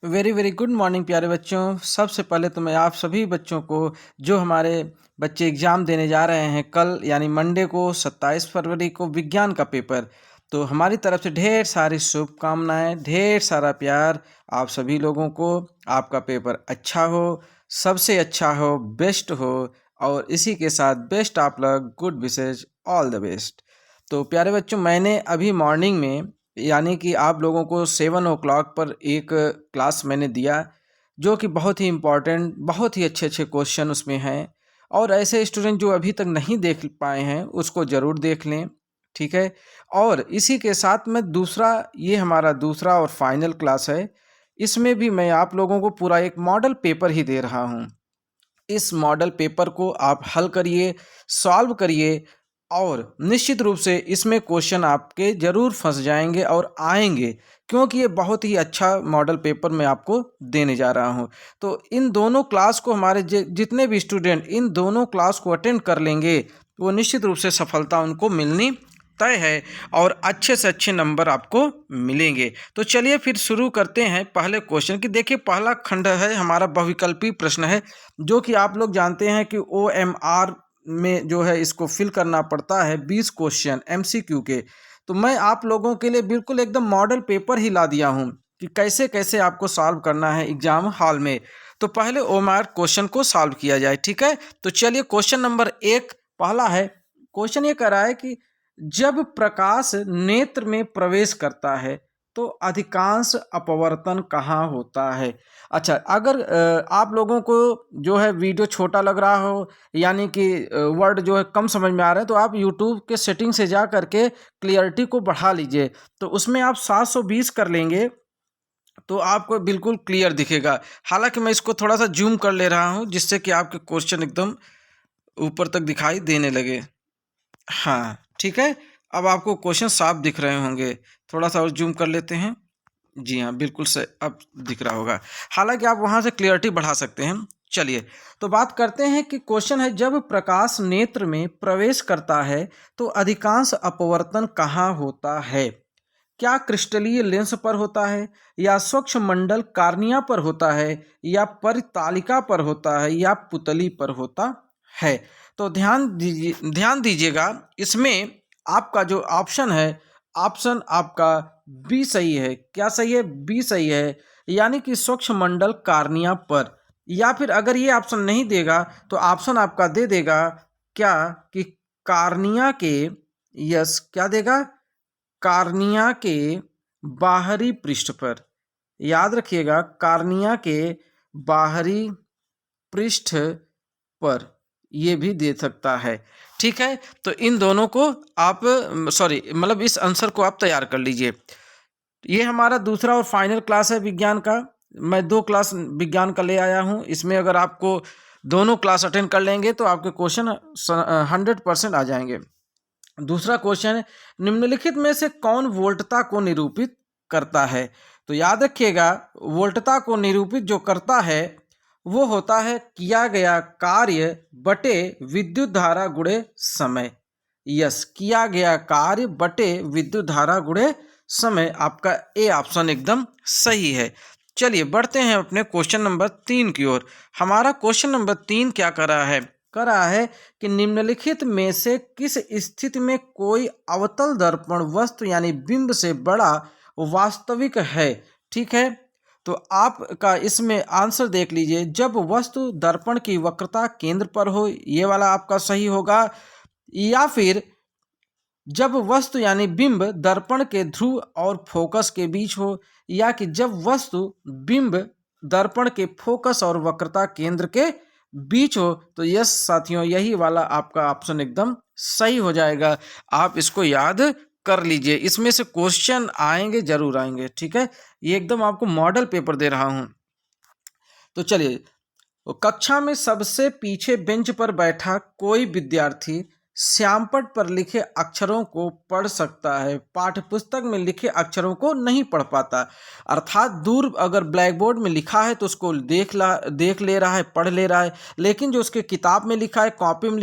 Very very good morning प्यारे बच्चों। सबसे पहले तो मैं आप सभी बच्चों को, जो हमारे बच्चे एग्ज़ाम देने जा रहे हैं कल यानी मंडे को 27 फरवरी को विज्ञान का पेपर, तो हमारी तरफ से ढेर सारी शुभकामनाएं, ढेर सारा प्यार आप सभी लोगों को। आपका पेपर अच्छा हो, सबसे अच्छा हो, बेस्ट हो, और इसी के साथ बेस्ट आप लोग, good wishes, all the best. तो प्यारे बच्चों, मैंने अभी मॉर्निंग में यानी कि आप लोगों को 7 o'clock पर एक क्लास मैंने दिया, जो कि बहुत ही इम्पोर्टेंट, बहुत ही अच्छे अच्छे क्वेश्चन उसमें हैं। और ऐसे स्टूडेंट जो अभी तक नहीं देख पाए हैं उसको ज़रूर देख लें, ठीक है। और इसी के साथ में ये हमारा दूसरा और फाइनल क्लास है। इसमें भी मैं आप लोगों को पूरा एक मॉडल पेपर ही दे रहा हूँ। इस मॉडल पेपर को आप हल करिए, सॉल्व करिए, और निश्चित रूप से इसमें क्वेश्चन आपके ज़रूर फंस जाएंगे और आएंगे, क्योंकि ये बहुत ही अच्छा मॉडल पेपर मैं आपको देने जा रहा हूँ। तो इन दोनों क्लास को हमारे जितने भी स्टूडेंट इन दोनों क्लास को अटेंड कर लेंगे, वो निश्चित रूप से सफलता उनको मिलनी तय है और अच्छे से अच्छे नंबर आपको मिलेंगे। तो चलिए फिर शुरू करते हैं पहले क्वेश्चन की। देखिए, पहला खंड है हमारा बहुविकल्पी प्रश्न है, जो कि आप लोग जानते हैं कि OMR में जो है इसको फिल करना पड़ता है 20 क्वेश्चन MCQ के। तो मैं आप लोगों के लिए बिल्कुल एकदम मॉडल पेपर ही ला दिया हूँ कि कैसे कैसे आपको सॉल्व करना है एग्जाम हॉल में। तो पहले OMR क्वेश्चन को सॉल्व किया जाए, ठीक है। तो चलिए, क्वेश्चन नंबर 1 पहला है। क्वेश्चन ये कह रहा है कि जब प्रकाश नेत्र में प्रवेश करता है तो अधिकांश अपवर्तन कहाँ होता है। अच्छा, अगर आप लोगों को जो है वीडियो छोटा लग रहा हो, यानी कि वर्ड जो है कम समझ में आ रहे हैं, तो आप यूट्यूब के सेटिंग से जा करके क्लियरिटी को बढ़ा लीजिए। तो उसमें आप 720 कर लेंगे तो आपको बिल्कुल क्लियर दिखेगा। हालांकि मैं इसको थोड़ा सा जूम कर ले रहा हूँ, जिससे कि आपके क्वेश्चन एकदम ऊपर तक दिखाई देने लगे। हाँ, ठीक है। अब आपको क्वेश्चन साफ दिख रहे होंगे। थोड़ा सा और जूम कर लेते हैं। जी हाँ, बिल्कुल से अब दिख रहा होगा। हालांकि आप वहाँ से क्लियरिटी बढ़ा सकते हैं। चलिए, तो बात करते हैं कि क्वेश्चन है, जब प्रकाश नेत्र में प्रवेश करता है तो अधिकांश अपवर्तन कहाँ होता है। क्या क्रिस्टलीय लेंस पर होता है, या स्वच्छ मंडल कार्निया पर होता है, या परितालिका पर होता है, या पुतली पर होता है। तो ध्यान दीजिएगा, इसमें आपका जो ऑप्शन है, ऑप्शन आपका बी सही है। क्या सही है? बी सही है, यानी कि स्वच्छ मंडल कार्निया पर। या फिर अगर ये ऑप्शन नहीं देगा तो ऑप्शन आपका दे देगा क्या, कि कार्निया के, यस, क्या देगा, कार्निया के बाहरी पृष्ठ पर। याद रखिएगा, कार्निया के बाहरी पृष्ठ पर ये भी दे सकता है, ठीक है। तो इन दोनों को आप मतलब इस आंसर को आप तैयार कर लीजिए। ये हमारा दूसरा और फाइनल क्लास है विज्ञान का। मैं 2 क्लास विज्ञान का ले आया हूँ। इसमें अगर आपको दोनों क्लास अटेंड कर लेंगे तो आपके क्वेश्चन 100% आ जाएंगे। दूसरा क्वेश्चन है, निम्नलिखित में से कौन वोल्टता को निरूपित करता है। तो याद रखिएगा, वोल्टता को निरूपित जो करता है वो होता है किया गया कार्य बटे विद्युत धारा गुणे समय। यस, किया गया कार्य बटे विद्युत धारा गुणे समय। आपका ए ऑप्शन एकदम सही है। चलिए बढ़ते हैं अपने क्वेश्चन नंबर 3 की ओर। हमारा क्वेश्चन नंबर 3 क्या कर रहा है कि निम्नलिखित में से किस स्थिति में कोई अवतल दर्पण वस्तु यानी बिंब से बड़ा वास्तविक है, ठीक है। तो आपका इसमें आंसर देख लीजिए, जब वस्तु दर्पण की वक्रता केंद्र पर हो, ये वाला आपका सही होगा। या फिर जब वस्तु यानी बिंब दर्पण के ध्रुव और फोकस के बीच हो, या कि जब वस्तु बिंब दर्पण के फोकस और वक्रता केंद्र के बीच हो। तो यस साथियों, यही वाला आपका ऑप्शन एकदम सही हो जाएगा। आप इसको याद कर लीजिए, इसमें से क्वेश्चन आएंगे, जरूर आएंगे, ठीक है। ये एकदम आपको मॉडल पेपर दे रहा हूं। तो चलिए, कक्षा में सबसे पीछे बेंच पर बैठा कोई विद्यार्थी श्यामपट्ट पर लिखे अक्षरों को पढ़ सकता है, पाठ्य पुस्तक में लिखे अक्षरों को नहीं पढ़ पाता। अर्थात दूर अगर ब्लैक बोर्ड में लिखा है तो उसको देख ले रहा है, पढ़ ले रहा है, लेकिन जो उसके किताब में लिखा है, कॉपी में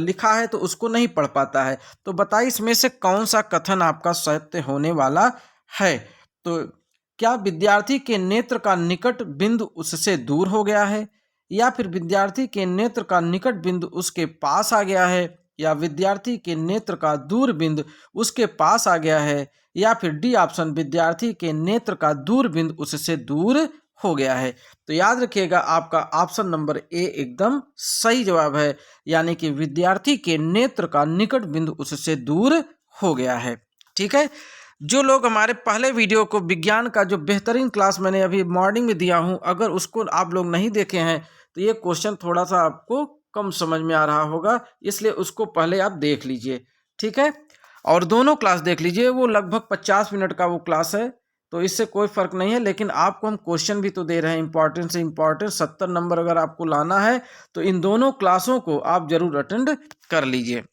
लिखा है तो उसको नहीं पढ़ पाता है। तो बताइए, इसमें से कौन सा कथन आपका सत्य होने वाला है। तो क्या विद्यार्थी के नेत्र का निकट बिंदु उससे दूर हो गया है, या फिर विद्यार्थी के नेत्र का निकट बिंदु उसके पास आ गया है, या विद्यार्थी के नेत्र का दूर बिंदु उसके पास आ गया है, या फिर डी ऑप्शन विद्यार्थी के नेत्र का दूर बिंदु उससे दूर हो गया है। तो याद रखिएगा आपका ऑप्शन नंबर ए एकदम सही जवाब है, यानी कि विद्यार्थी के नेत्र का निकट बिंदु उससे दूर हो गया है। ठीक है, जो लोग हमारे पहले वीडियो को विज्ञान का जो बेहतरीन क्लास मैंने अभी मॉर्निंग में दिया हूं, अगर उसको आप लोग नहीं देखे हैं तो ये क्वेश्चन थोड़ा सा आपको कम समझ में आ रहा होगा, इसलिए उसको पहले आप देख लीजिए। ठीक है, और दोनों क्लास देख लीजिए, वो लगभग 50 मिनट का वो क्लास है, तो इससे कोई फर्क नहीं है। लेकिन आपको हम क्वेश्चन भी तो दे रहे हैं, इंपॉर्टेंट से इंपॉर्टेंट 70 नंबर अगर आपको लाना है तो इन दोनों क्लासों को आप जरूर अटेंड कर लीजिए।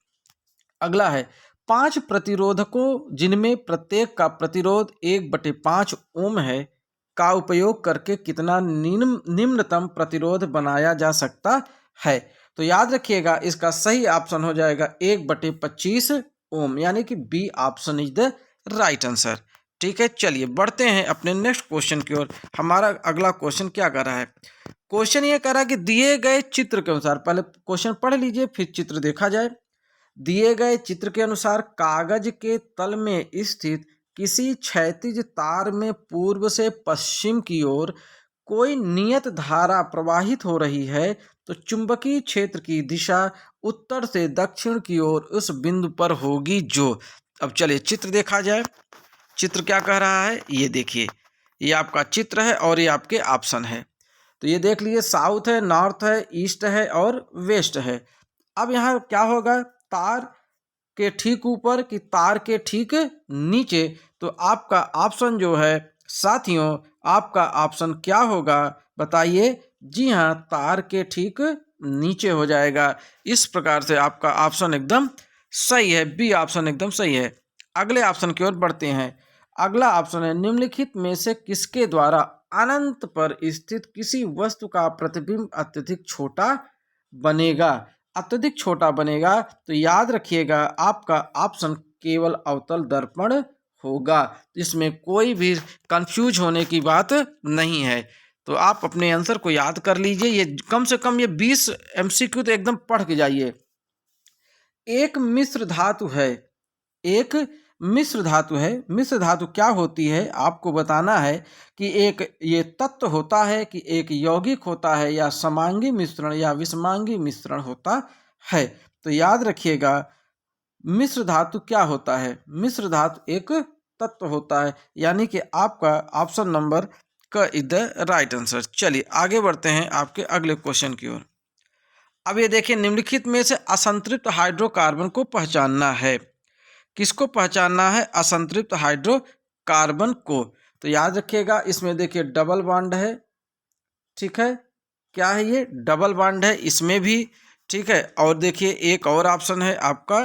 अगला है 5 प्रतिरोधकों जिनमें प्रत्येक का प्रतिरोध 1/5 ओम है का उपयोग करके कितना निम्नतम प्रतिरोध बनाया जा सकता है। तो याद रखिएगा इसका सही ऑप्शन हो जाएगा 1/25 ओम, यानी कि B option is the right answer. ठीक है, चलिए बढ़ते हैं अपने नेक्स्ट क्वेश्चन की ओर। हमारा अगला क्वेश्चन क्या कर रहा है, क्वेश्चन ये कर रहा है कि दिए गए चित्र के अनुसार, पहले क्वेश्चन पढ़ लीजिए फिर चित्र देखा जाए। दिए गए चित्र के अनुसार कागज के तल में स्थित किसी क्षैतिज तार में पूर्व से पश्चिम की ओर कोई नियत धारा प्रवाहित हो रही है, तो चुंबकीय क्षेत्र की दिशा उत्तर से दक्षिण की ओर उस बिंदु पर होगी जो। अब चलिए चित्र देखा जाए। चित्र क्या कह रहा है, ये देखिए, ये आपका चित्र है और ये आपके ऑप्शन है। तो ये देख लीजिए, साउथ है, नॉर्थ है, ईस्ट है और वेस्ट है। अब यहाँ क्या होगा, तार के ठीक ऊपर कि तार के ठीक नीचे, तो आपका ऑप्शन जो है साथियों, आपका ऑप्शन क्या होगा बताइए। जी हाँ, तार के ठीक नीचे हो जाएगा। इस प्रकार से आपका ऑप्शन एकदम सही है, बी ऑप्शन एकदम सही है। अगले ऑप्शन की ओर बढ़ते हैं। अगला ऑप्शन है निम्नलिखित में से किसके द्वारा अनंत पर स्थित किसी वस्तु का प्रतिबिंब अत्यधिक छोटा बनेगा। अत्यधिक छोटा बनेगा, तो याद रखिएगा आपका ऑप्शन केवल अवतल दर्पण होगा। इसमें कोई भी कंफ्यूज होने की बात नहीं है। तो आप अपने आंसर को याद कर लीजिए, ये कम से कम ये 20 एमसीक्यू तो एकदम पढ़ के जाइए। एक मिश्र धातु है, एक मिश्र धातु है। मिश्र धातु क्या होती है आपको बताना है कि एक ये तत्व होता है कि एक यौगिक होता है, या समांगी मिश्रण या विषमांगी मिश्रण होता है। तो याद रखिएगा मिश्र धातु क्या होता है, मिश्र धातु एक तत्व होता है, यानी कि आपका ऑप्शन नंबर का इज द राइट आंसर। चलिए आगे बढ़ते हैं आपके अगले क्वेश्चन की ओर। अब ये देखिए, निम्नलिखित में से असंतृप्त हाइड्रोकार्बन को पहचानना है। किसको पहचानना है, असंतृप्त हाइड्रोकार्बन को। तो याद रखिएगा इसमें देखिए डबल बॉन्ड है। ठीक है, क्या है ये, डबल बॉन्ड है इसमें भी। ठीक है, और देखिए एक और ऑप्शन है आपका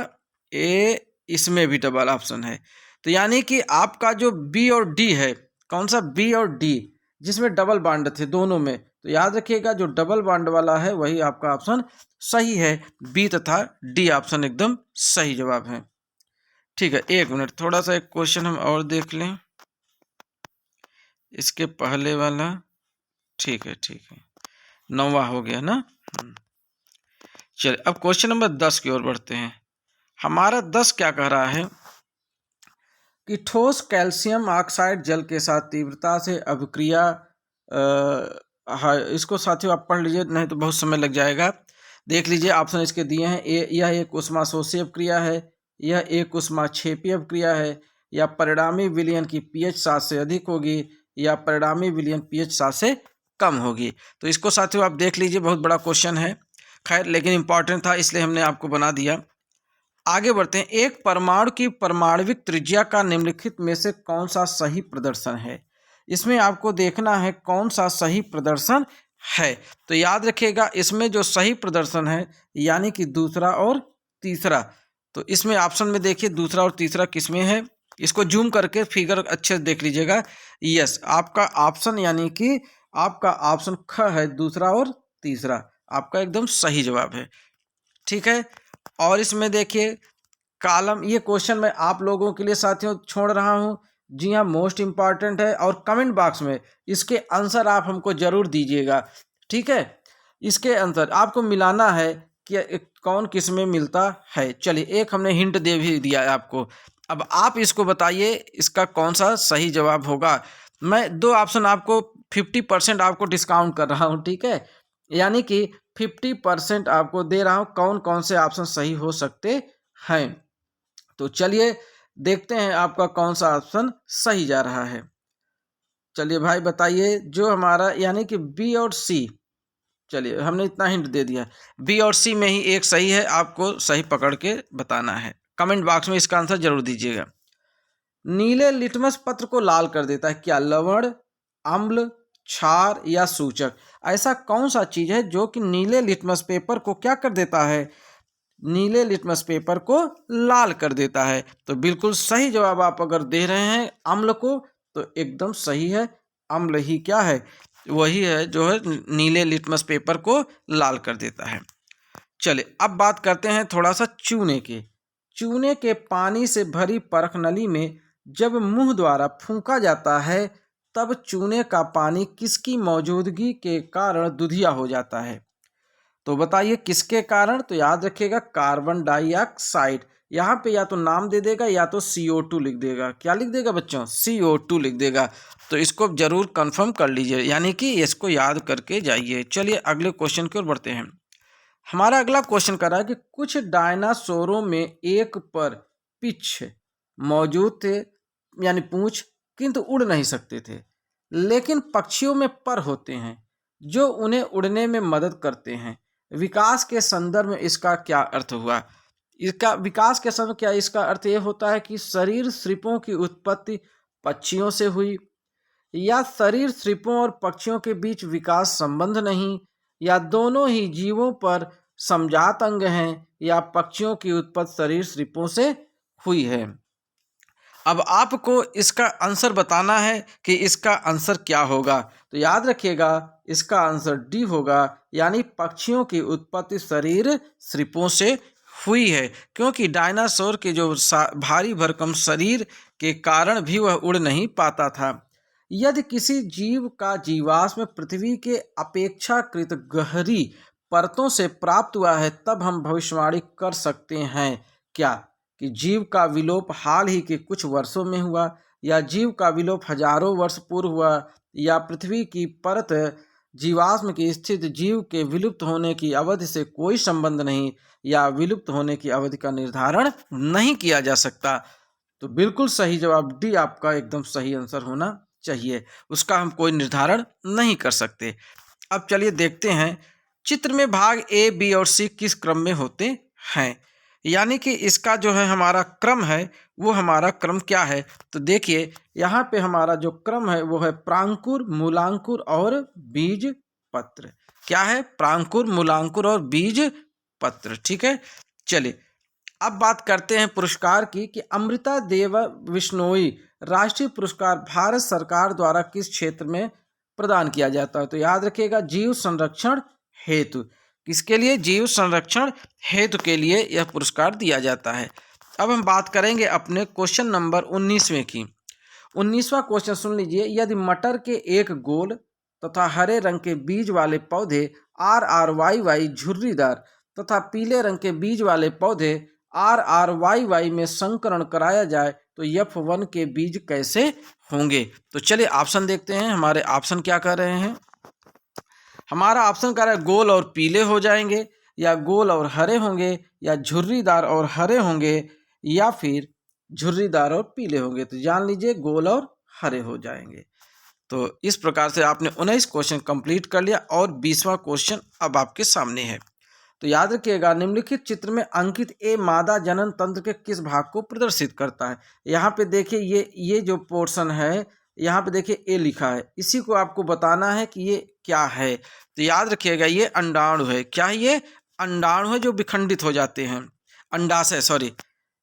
ए, इसमें भी डबल ऑप्शन है। तो यानी कि आपका जो बी और डी है, कौन सा, बी और डी, जिसमें डबल बॉन्ड थे दोनों में, तो याद रखिएगा जो डबल बॉन्ड वाला है वही आपका ऑप्शन सही है। बी तथा डी ऑप्शन एकदम सही जवाब है। ठीक है, एक मिनट, थोड़ा सा एक क्वेश्चन हम और देख लें इसके पहले वाला। ठीक है, 9वां हो गया ना। चलिए अब क्वेश्चन नंबर 10 की ओर बढ़ते हैं। हमारा 10 क्या कह रहा है कि ठोस कैल्शियम ऑक्साइड जल के साथ तीव्रता से अभिक्रिया, इसको साथियों आप पढ़ लीजिए, नहीं तो बहुत समय लग जाएगा। देख लीजिए ऑप्शन इसके दिए हैं। यह एक उष्माशोषी अभिक्रिया है, यह एक उष्माक्षेपी अभिक्रिया है, या परिणामी विलयन की पीएच 7 से अधिक होगी, या परिणामी विलयन पीएच 7 से कम होगी। तो इसको साथियों आप देख लीजिए, बहुत बड़ा क्वेश्चन है, खैर लेकिन इंपॉर्टेंट था इसलिए हमने आपको बना दिया। आगे बढ़ते हैं। एक परमाणु की परमाणविक त्रिज्या का निम्नलिखित में से कौन सा सही प्रदर्शन है। इसमें आपको देखना है कौन सा सही प्रदर्शन है। तो याद रखिएगा इसमें जो सही प्रदर्शन है यानी कि दूसरा और तीसरा। तो इसमें ऑप्शन में देखिए दूसरा और तीसरा किसमें है, इसको जूम करके फिगर अच्छे से देख लीजिएगा। यस, आपका ऑप्शन यानी कि आपका ऑप्शन ख है, दूसरा और तीसरा आपका एकदम सही जवाब है। ठीक है, और इसमें देखिए कॉलम, ये क्वेश्चन मैं आप लोगों के लिए साथियों छोड़ रहा हूँ, जी हाँ, मोस्ट इम्पॉर्टेंट है। और कमेंट बॉक्स में इसके आंसर आप हमको ज़रूर दीजिएगा, ठीक है। इसके आंसर आपको मिलाना है कि कौन किस में मिलता है। चलिए, एक हमने हिंट दे भी दिया है आपको। अब आप इसको बताइए इसका कौन सा सही जवाब होगा। मैं 2 ऑप्शन आपको 50% आपको डिस्काउंट कर रहा हूँ, ठीक है। यानी कि 50% आपको दे रहा हूँ कौन कौन से ऑप्शन सही हो सकते हैं। तो चलिए देखते हैं आपका कौन सा ऑप्शन सही जा रहा है। चलिए भाई बताइए, जो हमारा यानी कि बी और सी, चलिए हमने इतना हिंट दे दिया, बी और सी में ही एक सही है, आपको सही पकड़ के बताना है। कमेंट बॉक्स में इसका आंसर जरूर दीजिएगा। नीले लिटमस पत्र को लाल कर देता है, क्या लवण, अम्ल, क्षार या सूचक? ऐसा कौन सा चीज है जो कि नीले लिटमस पेपर को क्या कर देता है, नीले लिटमस पेपर को लाल कर देता है? तो बिल्कुल सही जवाब आप अगर दे रहे हैं अम्ल को, तो एकदम सही है। अम्ल ही क्या है, वही है जो है नीले लिटमस पेपर को लाल कर देता है। चलिए अब बात करते हैं थोड़ा सा चूने की। चूने के पानी से भरी परख नली में जब मुंह द्वारा फूंका जाता है, तब चूने का पानी किसकी मौजूदगी के कारण दुधिया हो जाता है? तो बताइए किसके कारण? तो याद रखिएगा कार्बन डाइऑक्साइड। यहाँ पे या तो नाम दे देगा या तो CO2 लिख देगा। क्या लिख देगा बच्चों? CO2 लिख देगा। तो इसको जरूर कंफर्म कर लीजिए, यानी कि इसको याद करके जाइए। चलिए अगले क्वेश्चन की ओर बढ़ते हैं। हमारा अगला क्वेश्चन कर रहा है कि कुछ डायनासोरों में एक पर पिछ मौजूद थे, यानी पूंछ, किंतु उड़ नहीं सकते थे। लेकिन पक्षियों में पर होते हैं जो उन्हें उड़ने में मदद करते हैं। विकास के संदर्भ में इसका क्या अर्थ हुआ? इसका विकास के समय क्या इसका अर्थ ये होता है कि शरीर सरीसृपों की उत्पत्ति पक्षियों से हुई, या शरीर सरीसृपों और पक्षियों के बीच विकास संबंध नहीं, या दोनों ही जीवों पर समजात अंग हैं, या पक्षियों की उत्पत्ति शरीर सरीसृपों से हुई है। अब आपको इसका आंसर बताना है कि इसका आंसर क्या होगा। तो याद रखिएगा इसका आंसर डी होगा, यानी पक्षियों की उत्पत्ति शरीर सरीसृपों से हुई है, क्योंकि डायनासोर के जो भारी भरकम शरीर के कारण भी वह उड़ नहीं पाता था। यदि किसी जीव का जीवाश्म पृथ्वी के अपेक्षाकृत गहरी परतों से प्राप्त हुआ है, तब हम भविष्यवाणी कर सकते हैं क्या कि जीव का विलोप हाल ही के कुछ वर्षों में हुआ, या जीव का विलोप हजारों वर्ष पूर्व हुआ, या पृथ्वी की परत जीवाश्म की स्थित जीव के विलुप्त होने की अवधि से कोई संबंध नहीं, या विलुप्त होने की अवधि का निर्धारण नहीं किया जा सकता? तो बिल्कुल सही जवाब डी आपका एकदम सही आंसर होना चाहिए। उसका हम कोई निर्धारण नहीं कर सकते। अब चलिए देखते हैं चित्र में भाग ए, बी और सी किस क्रम में होते हैं, यानी कि इसका जो है हमारा क्रम है वो हमारा क्रम क्या है। तो देखिए यहाँ पे हमारा जो क्रम है वो है प्रांकुर, मूलांकुर और बीज पत्र। क्या है? प्रांकुर, मूलांकुर और बीज पत्र, ठीक है। चलिए अब बात करते हैं पुरस्कार की कि अमृता देव विश्नोई राष्ट्रीय पुरस्कार भारत सरकार द्वारा किस क्षेत्र में प्रदान किया जाता है? तो याद रखिएगा जीव संरक्षण हेतु। किसके लिए? जीव संरक्षण हेतु के लिए यह पुरस्कार दिया जाता है। अब हम बात करेंगे अपने क्वेश्चन नंबर 19वें की। 19वां क्वेश्चन सुन लीजिए। यदि मटर के एक गोल तथा हरे रंग के बीज वाले पौधे RRYY झुर्रीदार तथा पीले रंग के बीज वाले पौधे RRYY में संकरण कराया जाए तो F1 के बीज कैसे होंगे? तो चलिए ऑप्शन देखते हैं। हमारे ऑप्शन क्या कर रहे हैं? हमारा ऑप्शन कह रहा है गोल और पीले हो जाएंगे, या गोल और हरे होंगे, या झुर्रीदार और हरे होंगे, या फिर झुर्रीदार और पीले होंगे। तो जान लीजिए गोल और हरे हो जाएंगे। तो इस प्रकार से आपने 19 क्वेश्चन कंप्लीट कर लिया और 20वां क्वेश्चन अब आपके सामने है। तो याद रखिएगा निम्नलिखित चित्र में अंकित ए मादा जनन तंत्र के किस भाग को प्रदर्शित करता है? यहाँ पे देखिए ये जो पोर्शन है, यहाँ पे देखिए ए लिखा है, इसी को आपको बताना है कि ये क्या है। तो याद रखिएगा ये अंडाणु है। क्या है? ये अंडाणु है जो विखंडित हो जाते हैं। अंडाशय, सॉरी,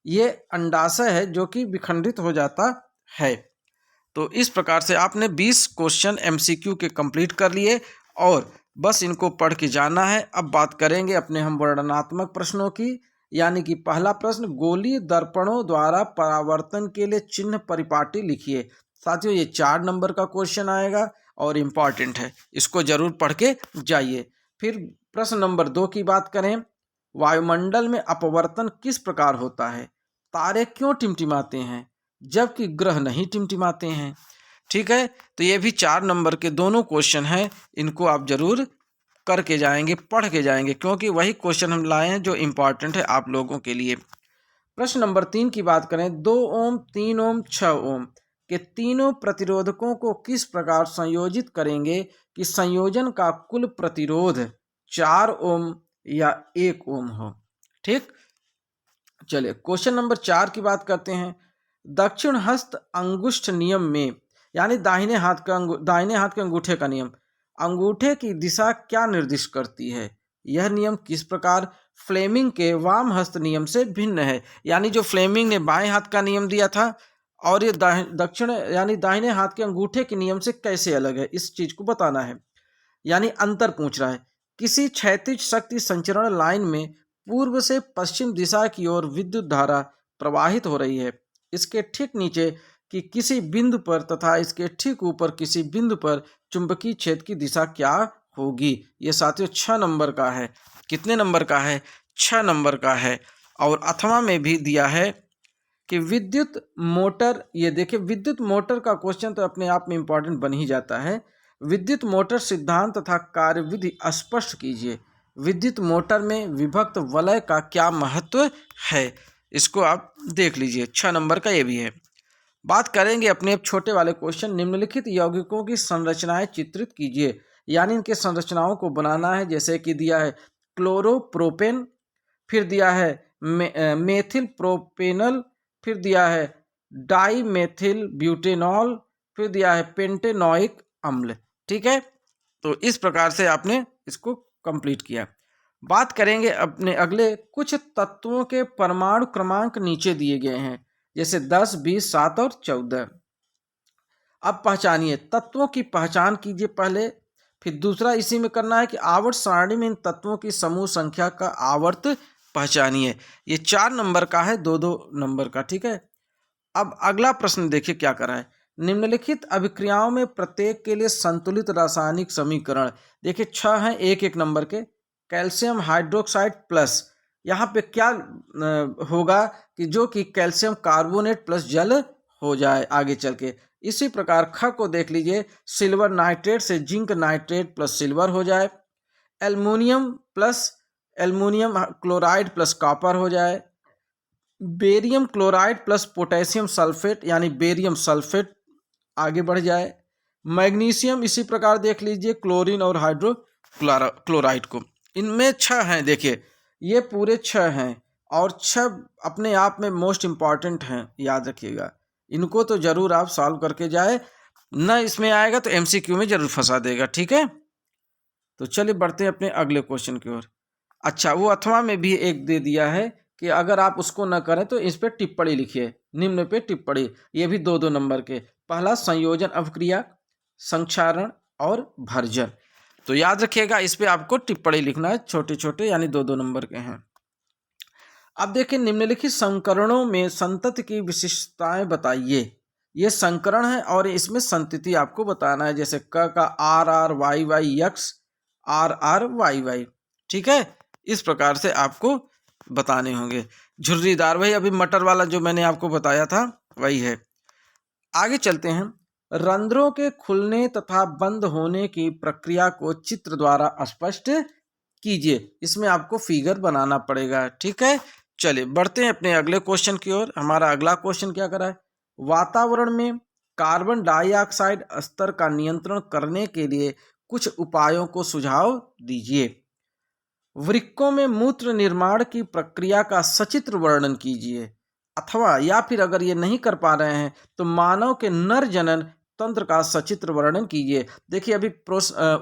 ये अंडाशय है जो कि विखंडित हो जाता है। तो इस प्रकार से आपने 20 क्वेश्चन MCQ के कंप्लीट कर लिए और बस इनको पढ़ के जाना है। अब बात करेंगे अपने हम वर्णनात्मक प्रश्नों की, यानी कि पहला प्रश्न, गोलीय दर्पणों द्वारा परावर्तन के लिए चिन्ह परिपाटी लिखिए। साथियों ये 4 नंबर का क्वेश्चन आएगा और इम्पॉर्टेंट है, इसको जरूर पढ़ के जाइए। फिर प्रश्न नंबर 2 की बात करें, वायुमंडल में अपवर्तन किस प्रकार होता है? तारे क्यों टिमटिमाते हैं जबकि ग्रह नहीं टिमटिमाते हैं? ठीक है, तो ये भी 4 नंबर के दोनों क्वेश्चन हैं, इनको आप जरूर करके जाएंगे, पढ़ के जाएंगे, क्योंकि वही क्वेश्चन हम लाए हैं जो इम्पॉर्टेंट है आप लोगों के लिए। प्रश्न नंबर 3 की बात करें, 2 ओम, 3 ओम, 6 ओम के तीनों प्रतिरोधकों को किस प्रकार संयोजित करेंगे कि संयोजन का कुल प्रतिरोध 4 ओम या 1 ओम हो? ठीक, चलिए क्वेश्चन नंबर 4 की बात करते हैं। दक्षिण हस्त अंगुष्ठ नियम में, यानी दाहिने हाथ के अंगूठे का नियम, अंगूठे की दिशा क्या निर्दिष्ट करती है? यह नियम किस प्रकार फ्लेमिंग के वाम हस्त नियम से भिन्न है? यानी जो फ्लेमिंग ने बाएं हाथ का नियम दिया था और ये दक्षिण यानी दाहिने हाथ के अंगूठे के नियम से कैसे अलग है, इस चीज को बताना है, यानी अंतर पूछ रहा है। किसी क्षैतिज शक्ति संचरण लाइन में पूर्व से पश्चिम दिशा की ओर विद्युत धारा प्रवाहित हो रही है। इसके ठीक नीचे कि किसी बिंदु पर तथा इसके ठीक ऊपर किसी बिंदु पर चुंबकीय क्षेत्र की दिशा क्या होगी? ये साथियों 6 नंबर का है। कितने नंबर का है? 6 नंबर का है। और अथवा में भी दिया है कि विद्युत मोटर, ये देखिए विद्युत मोटर का क्वेश्चन तो अपने आप में इंपॉर्टेंट बन ही जाता है। विद्युत मोटर सिद्धांत तथा कार्यविधि स्पष्ट कीजिए। विद्युत मोटर में विभक्त वलय का क्या महत्व है? इसको आप देख लीजिए, 6 नंबर का ये भी है। बात करेंगे अपने छोटे वाले क्वेश्चन, निम्नलिखित यौगिकों की संरचनाएं चित्रित कीजिए, यानी इनके संरचनाओं को बनाना है। जैसे कि दिया है क्लोरोप्रोपेन, फिर दिया है मेथिल प्रोपेनल, फिर दिया है डाईमेथिल ब्यूटेनॉल, फिर दिया है पेंटेनोइक अम्ल। ठीक है, तो इस प्रकार से आपने इसको कंप्लीट किया। बात करेंगे अपने अगले, कुछ तत्वों के परमाणु क्रमांक नीचे दिए गए हैं, जैसे 10, 20, 7 और 14। अब पहचानिए, तत्वों की पहचान कीजिए पहले, फिर दूसरा इसी में करना है कि आवर्त सारणी में इन तत्वों की समूह संख्या का आवर्त पहचानिए। ये 4 नंबर का है, 2-2 नंबर का। ठीक है, अब अगला प्रश्न देखिए क्या करा है। निम्नलिखित अभिक्रियाओं में प्रत्येक के लिए संतुलित रासायनिक समीकरण, देखिए 6 हैं 1-1 नंबर के। कैल्शियम हाइड्रोक्साइड प्लस, यहाँ पे क्या होगा कि जो कि कैल्शियम कार्बोनेट प्लस जल हो जाए आगे चल के। इसी प्रकार ख को देख लीजिए, सिल्वर नाइट्रेट से जिंक नाइट्रेट प्लस सिल्वर हो जाए। Aluminium plus aluminium chloride plus copper हो जाए। Barium chloride plus potassium sulphate, यानी बेरियम सल्फेट आगे बढ़ जाए। मैग्नीशियम इसी प्रकार देख लीजिए, क्लोरीन और हाइड्रोक्लोराइड को। इनमें 6 हैं, देखिए ये पूरे 6 हैं और 6 अपने आप में मोस्ट इम्पॉर्टेंट हैं, याद रखिएगा। इनको तो जरूर आप सॉल्व करके जाए, न इसमें आएगा तो MCQ में जरूर फंसा देगा। ठीक है, तो चलिए बढ़ते हैं अपने अगले क्वेश्चन की ओर। अच्छा, वो अथवा में भी एक दे दिया है कि अगर आप उसको न करें तो इस पे टिप्पणी लिखिए, निम्न पे टिप्पणी। ये भी 2-2 नंबर के। पहला संयोजन अभिक्रिया, संक्षारण और भर्जन। तो याद रखिएगा इस पे आपको टिप्पणी लिखना है, छोटे छोटे, यानी 2-2 नंबर के हैं। अब देखिए, निम्नलिखित संकरणों में संतति की विशिष्टताएं बताइए। ये संकरण है और इसमें संतति आपको बताना है, जैसे क का RRYY यक्स, RRYY। ठीक है, इस प्रकार से आपको बताने होंगे। झुर्रीदार, वही अभी मटर वाला जो मैंने आपको बताया था वही है। आगे चलते हैं। रंध्रों के खुलने तथा बंद होने की प्रक्रिया को चित्र द्वारा स्पष्ट कीजिए। इसमें आपको फिगर बनाना पड़ेगा। ठीक है, चलिए बढ़ते हैं अपने अगले क्वेश्चन की ओर। हमारा अगला क्वेश्चन क्या करा है, वातावरण में कार्बन डाइऑक्साइड स्तर का नियंत्रण करने के लिए कुछ उपायों को सुझाव दीजिए। वृक्कों में मूत्र निर्माण की प्रक्रिया का सचित्र वर्णन कीजिए। अथवा या फिर अगर ये नहीं कर पा रहे हैं तो मानव के नर जनन तंत्र का सचित्र वर्णन कीजिए। देखिए अभी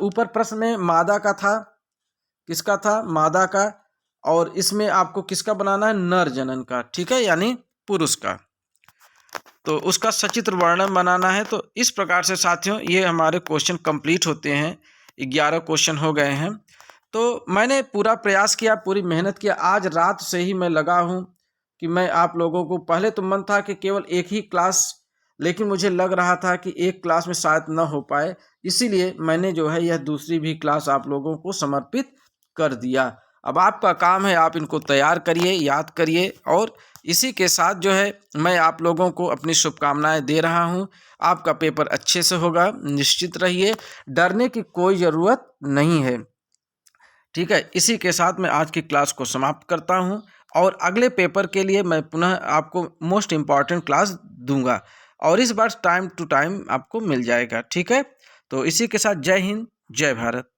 ऊपर प्रश्न में मादा का था, किसका था, मादा का, और इसमें आपको किसका बनाना है, नर जनन का। ठीक है, यानी पुरुष का, तो उसका सचित्र वर्णन बनाना है। तो इस प्रकार से साथियों ये हमारे क्वेश्चन कंप्लीट होते हैं। 11 क्वेश्चन हो गए हैं। तो मैंने पूरा प्रयास किया, पूरी मेहनत किया। आज रात से ही मैं लगा हूँ कि मैं आप लोगों को, पहले तो मन था कि केवल एक ही क्लास, लेकिन मुझे लग रहा था कि एक क्लास में शायद न हो पाए, इसीलिए मैंने जो है यह दूसरी भी क्लास आप लोगों को समर्पित कर दिया। अब आपका काम है, आप इनको तैयार करिए, याद करिए, और इसी के साथ जो है मैं आप लोगों को अपनी शुभकामनाएं दे रहा हूं। आपका पेपर अच्छे से होगा, निश्चित रहिए, डरने की कोई ज़रूरत नहीं है। ठीक है, इसी के साथ मैं आज की क्लास को समाप्त करता हूं, और अगले पेपर के लिए मैं पुनः आपको मोस्ट इम्पॉर्टेंट क्लास दूंगा, और इस बार टाइम टू टाइम आपको मिल जाएगा। ठीक है, तो इसी के साथ जय हिंद, जय भारत।